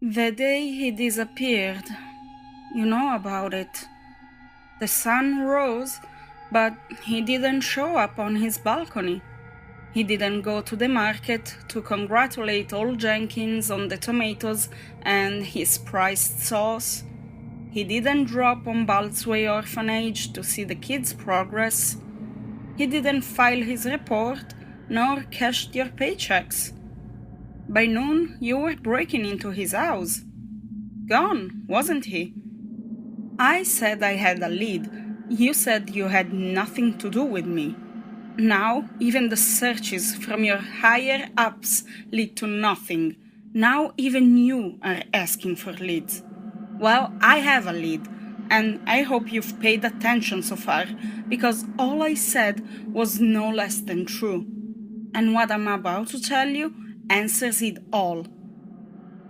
The day he disappeared, you know about it. The sun rose, but he didn't show up on his balcony. He didn't go to the market to congratulate old Jenkins on the tomatoes and his prized sauce. He didn't drop on Balsway Orphanage to see the kids' progress. He didn't file his report, nor cashed your paychecks. By noon, you were breaking into his house. Gone, wasn't he? I said I had a lead. You said you had nothing to do with me. Now, even the searches from your higher ups lead to nothing. Now, even you are asking for leads. Well, I have a lead, and I hope you've paid attention so far, because all I said was no less than true. And what I'm about to tell you answers it all.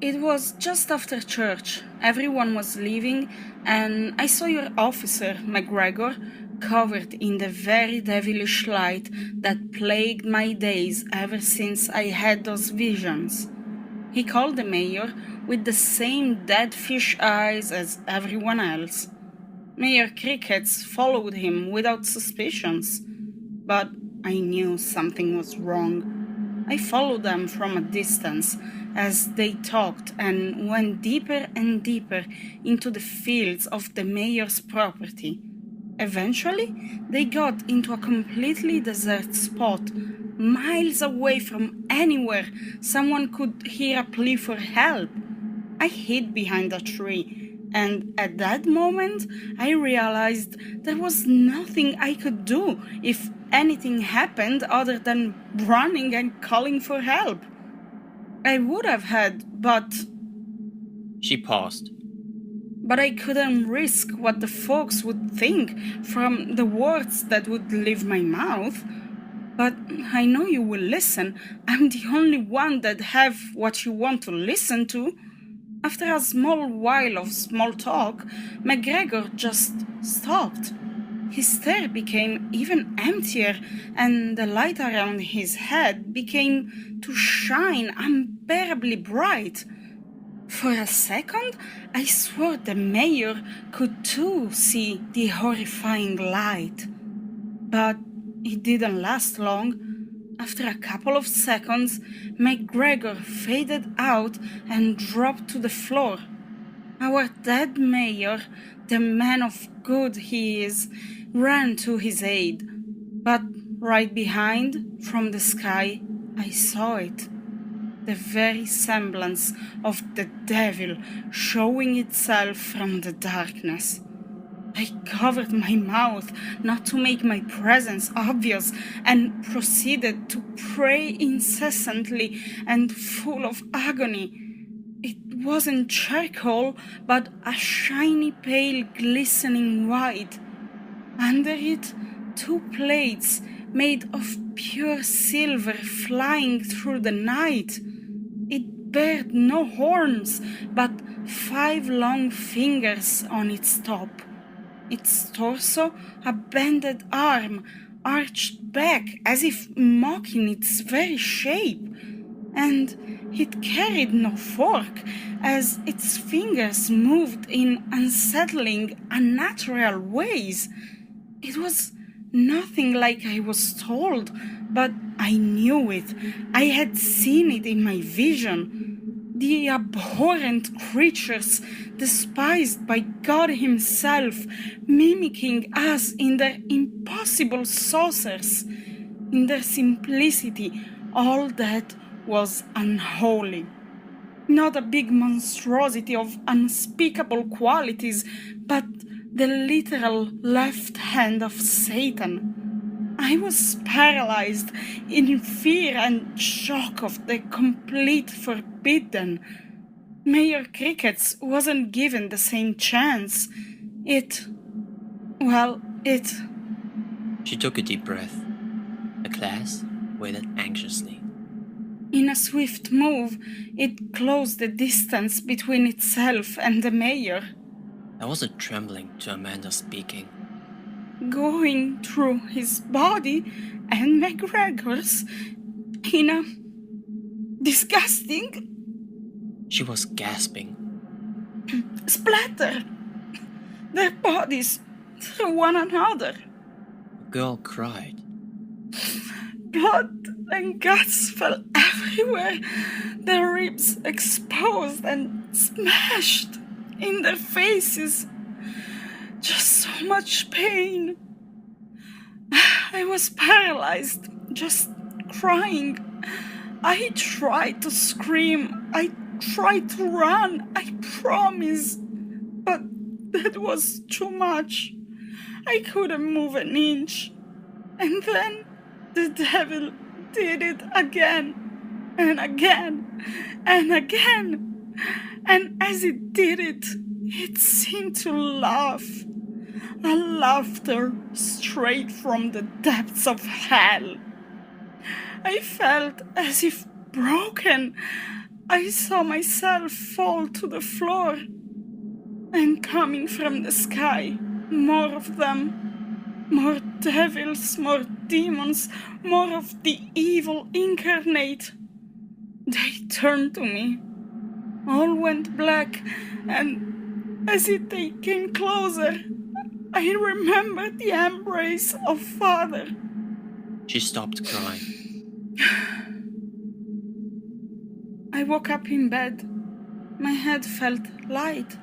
It was just after church. Everyone was leaving, and I saw your officer, McGregor, covered in the very devilish light that plagued my days ever since I had those visions. He called the mayor with the same dead fish eyes as everyone else. Mayor Crickets followed him without suspicions, but I knew something was wrong. I followed them from a distance as they talked and went deeper and deeper into the fields of the mayor's property. Eventually, they got into a completely desert spot, miles away from anywhere someone could hear a plea for help. I hid behind a tree, and at that moment, I realized there was nothing I could do if anything happened other than running and calling for help. I would have had, but She paused. I couldn't risk what the folks would think from the words that would leave my mouth. But I know you will listen. I'm the only one that have what you want to listen to. After a small while of small talk, McGregor just stopped. His stare became even emptier, and the light around his head began to shine unbearably bright. For a second, I swore the mayor could too see the horrifying light. But it didn't last long. After a couple of seconds, McGregor faded out and dropped to the floor. Our dead mayor, the man of good he is, ran to his aid. But right behind, from the sky, I saw it. The very semblance of the devil showing itself from the darkness. I covered my mouth not to make my presence obvious and proceeded to pray incessantly and full of agony. It wasn't charcoal, but a shiny pale glistening white. Under it, two plates made of pure silver flying through the night. It bared no horns, but 5 long fingers on its top. Its torso, a bended arm, arched back as if mocking its very shape. And it carried no fork, as its fingers moved in unsettling, unnatural ways. It was nothing like I was told, but I knew it. I had seen it in my vision. The abhorrent creatures, despised by God Himself, mimicking us in their impossible saucers. In their simplicity, all that was unholy. Not a big monstrosity of unspeakable qualities, but the literal left hand of Satan. I was paralyzed in fear and shock of the complete forbidden. Mayor Crickets wasn't given the same chance. She took a deep breath. The class waited anxiously. In a swift move, it closed the distance between itself and the mayor. There was a trembling to Amanda speaking. going through his body and McGregor's in a disgusting She was gasping. splatter. Their bodies through one another. The girl cried. Blood and guts fell everywhere, their ribs exposed and smashed in their faces. Just so much pain. I was paralyzed, just crying. I tried to scream. I tried to run, I promise. But that was too much. I couldn't move an inch. And then the devil did it again and again and again. And as it did it, it seemed to laugh. A laughter straight from the depths of hell. I felt as if broken. I saw myself fall to the floor. And coming from the sky, more of them. More devils, more demons, more of the evil incarnate. They turned to me. All went black, and as they came closer, I remembered the embrace of Father. She stopped crying. I woke up in bed. My head felt light,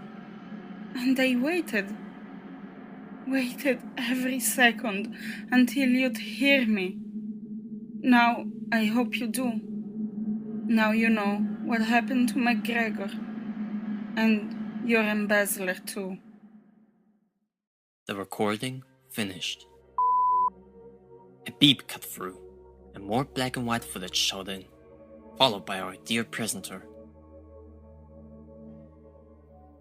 and I waited every second until you'd hear me. Now I hope you do. Now you know what happened to McGregor, and your embezzler too. The recording finished. A beep cut through, and more black and white footage showed in, followed by our dear presenter.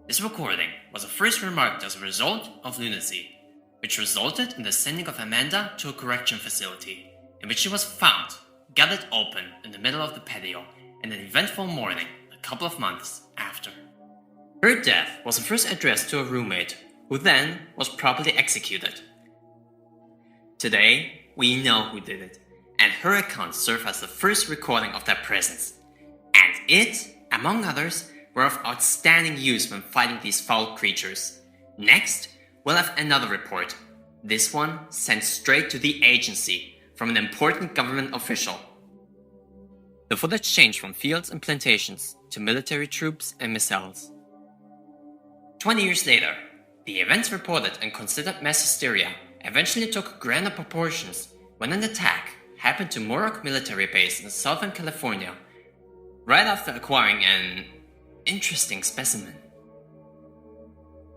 This recording was first remarked as a result of lunacy, which resulted in the sending of Amanda to a correction facility, in which she was found, gutted open in the middle of the patio, in an eventful morning a couple of months after. Her death was first addressed to a roommate, who then was properly executed. Today, we know who did it, and her account served as the first recording of their presence. And it, among others, were of outstanding use when fighting these foul creatures. Next, we'll have another report, this one sent straight to the agency from an important government official. The footage changed from fields and plantations to military troops and missiles. 20 years later, the events reported and considered mass hysteria eventually took grander proportions when an attack happened to Muroc military base in Southern California, right after acquiring an interesting specimen.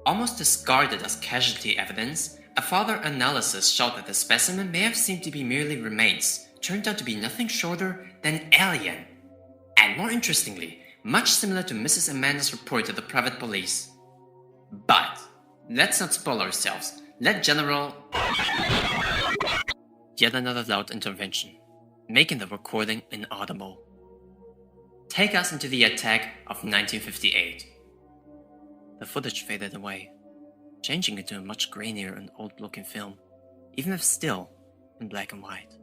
Almost discarded as casualty evidence, a further analysis showed that the specimen may have seemed to be merely remains, turned out to be nothing shorter than alien. And more interestingly, much similar to Mrs. Amanda's report to the private police. But let's not spoil ourselves. Let General... Yet another loud intervention, making the recording inaudible. Take us into the attack of 1958. The footage faded away, changing into a much grainier and old-looking film, even if still in black and white.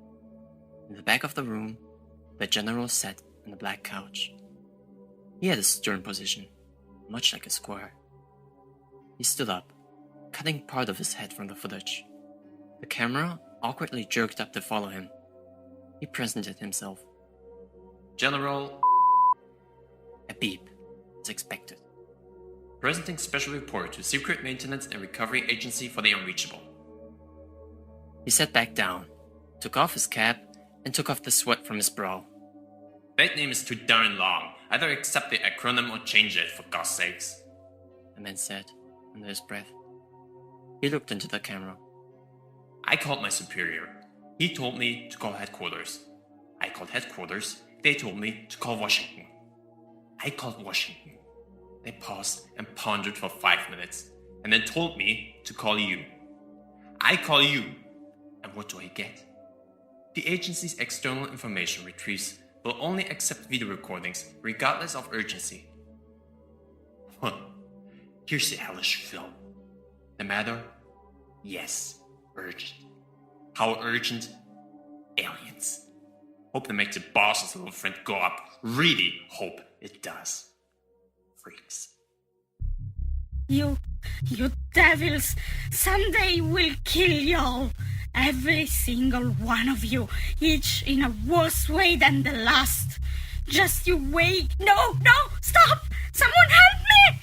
In the back of the room, the general sat on a black couch. He had a stern position, much like a squire. He stood up, cutting part of his head from the footage. The camera awkwardly jerked up to follow him. He presented himself. General... A beep, as expected. Presenting special report to Secret Maintenance and Recovery Agency for the Unreachable. He sat back down, took off his cap, and took off the sweat from his brow. That name is too darn long. Either accept the acronym or change it, for God's sakes, the man said, under his breath. He looked into the camera. I called my superior. He told me to call headquarters. I called headquarters. They told me to call Washington. I called Washington. They paused and pondered for 5 minutes, and then told me to call you. I call you, and what do I get? The agency's external information retrieves will only accept video recordings regardless of urgency. Here's the hellish film. The matter? Yes, urgent? How urgent? Aliens. Hope they make the boss's little friend go up. Really hope it does. Freaks. You devils, someday we'll kill y'all. Every single one of you, each in a worse way than the last. Just you wait. No, stop! Someone help me!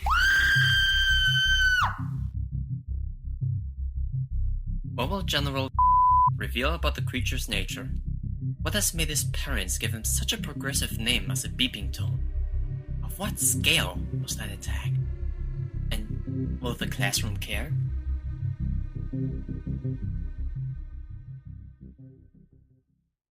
What will General reveal about the creature's nature? What has made his parents give him such a progressive name as a beeping tone? Of what scale was that attack? And will the classroom care?